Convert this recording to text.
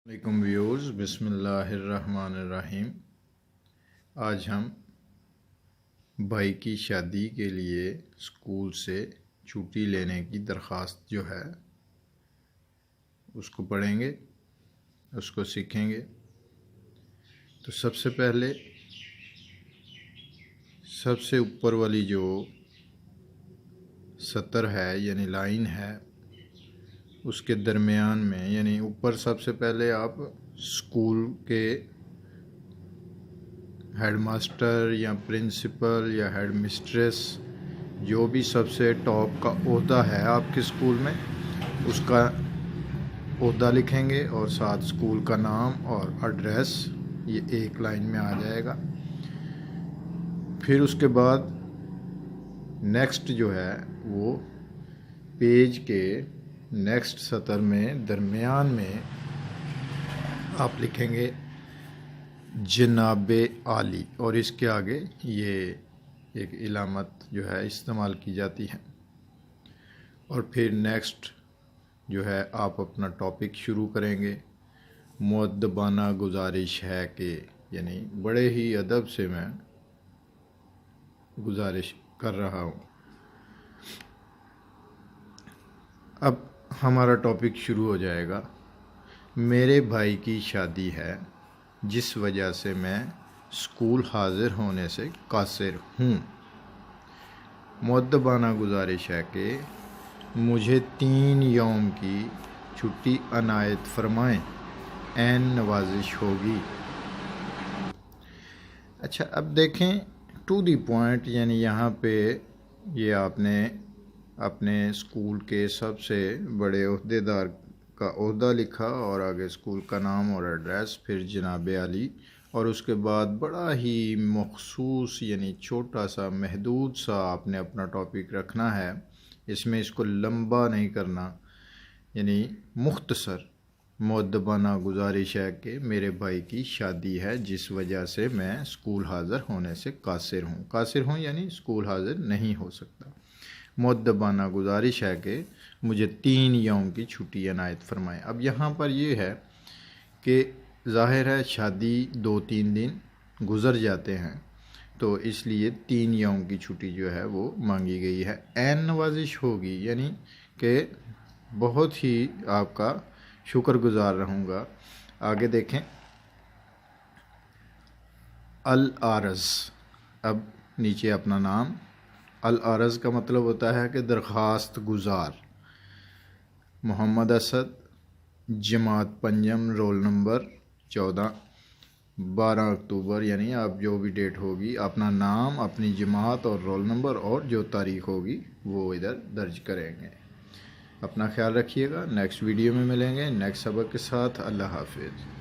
علیکم ویورز، بسم اللہ الرحمن الرحیم۔ آج ہم بھائی کی شادی کے لیے اسکول سے چھٹی لینے کی درخواست جو ہے اس کو پڑھیں گے، اس کو سیکھیں گے۔ تو سب سے پہلے سب سے اوپر والی جو سطر ہے یعنی لائن ہے اس کے درمیان میں، یعنی اوپر سب سے پہلے آپ اسکول کے ہیڈ ماسٹر یا پرنسپل یا ہیڈ مسٹریس جو بھی سب سے ٹاپ کا عہدہ ہے آپ کے اسکول میں، اس کا عہدہ لکھیں گے اور ساتھ اسکول کا نام اور ایڈریس، یہ ایک لائن میں آ جائے گا۔ پھر اس کے بعد نیکسٹ جو ہے وہ پیج کے نیکسٹ سطر میں درمیان میں آپ لکھیں گے جناب عالی، اور اس کے آگے یہ ایک علامت جو ہے استعمال کی جاتی ہے۔ اور پھر نیکسٹ جو ہے آپ اپنا ٹاپک شروع کریں گے۔ مؤدبانہ گزارش ہے کہ، یعنی بڑے ہی ادب سے میں گزارش کر رہا ہوں۔ اب ہمارا ٹاپک شروع ہو جائے گا۔ میرے بھائی کی شادی ہے جس وجہ سے میں اسکول حاضر ہونے سے قاصر ہوں۔ مؤدبانہ گزارش ہے کہ مجھے 3 یوم کی چھٹی عنایت فرمائیں، عین نوازش ہوگی۔ اچھا، اب دیکھیں ٹو دی پوائنٹ، یعنی یہاں پہ یہ آپ نے اپنے اسکول کے سب سے بڑے عہدے دار کا عہدہ لکھا اور آگے اسکول کا نام اور ایڈریس، پھر جناب عالی، اور اس کے بعد بڑا ہی مخصوص یعنی چھوٹا سا محدود سا آپ نے اپنا ٹاپک رکھنا ہے۔ اس میں اس کو لمبا نہیں کرنا، یعنی مختصر۔ مؤدبانہ گزارش ہے کہ میرے بھائی کی شادی ہے جس وجہ سے میں اسکول حاضر ہونے سے قاصر ہوں۔ قاصر ہوں یعنی اسکول حاضر نہیں ہو سکتا۔ مؤدبانہ گزارش ہے کہ مجھے 3 یوم کی چھٹی عنایت فرمائیں۔ اب یہاں پر یہ ہے کہ ظاہر ہے شادی 2-3 دن گزر جاتے ہیں، تو اس لیے 3 یوم کی چھٹی جو ہے وہ مانگی گئی ہے۔ عین نوازش ہوگی یعنی کہ بہت ہی آپ کا شکر گزار رہوں گا۔ آگے دیکھیں العارض، اب نیچے اپنا نام۔ العارض کا مطلب ہوتا ہے کہ درخواست گزار۔ محمد اسد، جماعت پنجم، رول نمبر 14، 12 اکتوبر، یعنی آپ جو بھی ڈیٹ ہوگی اپنا نام، اپنی جماعت اور رول نمبر اور جو تاریخ ہوگی وہ ادھر درج کریں گے۔ اپنا خیال رکھیے گا۔ نیکسٹ ویڈیو میں ملیں گے نیکسٹ سبق کے ساتھ۔ اللہ حافظ۔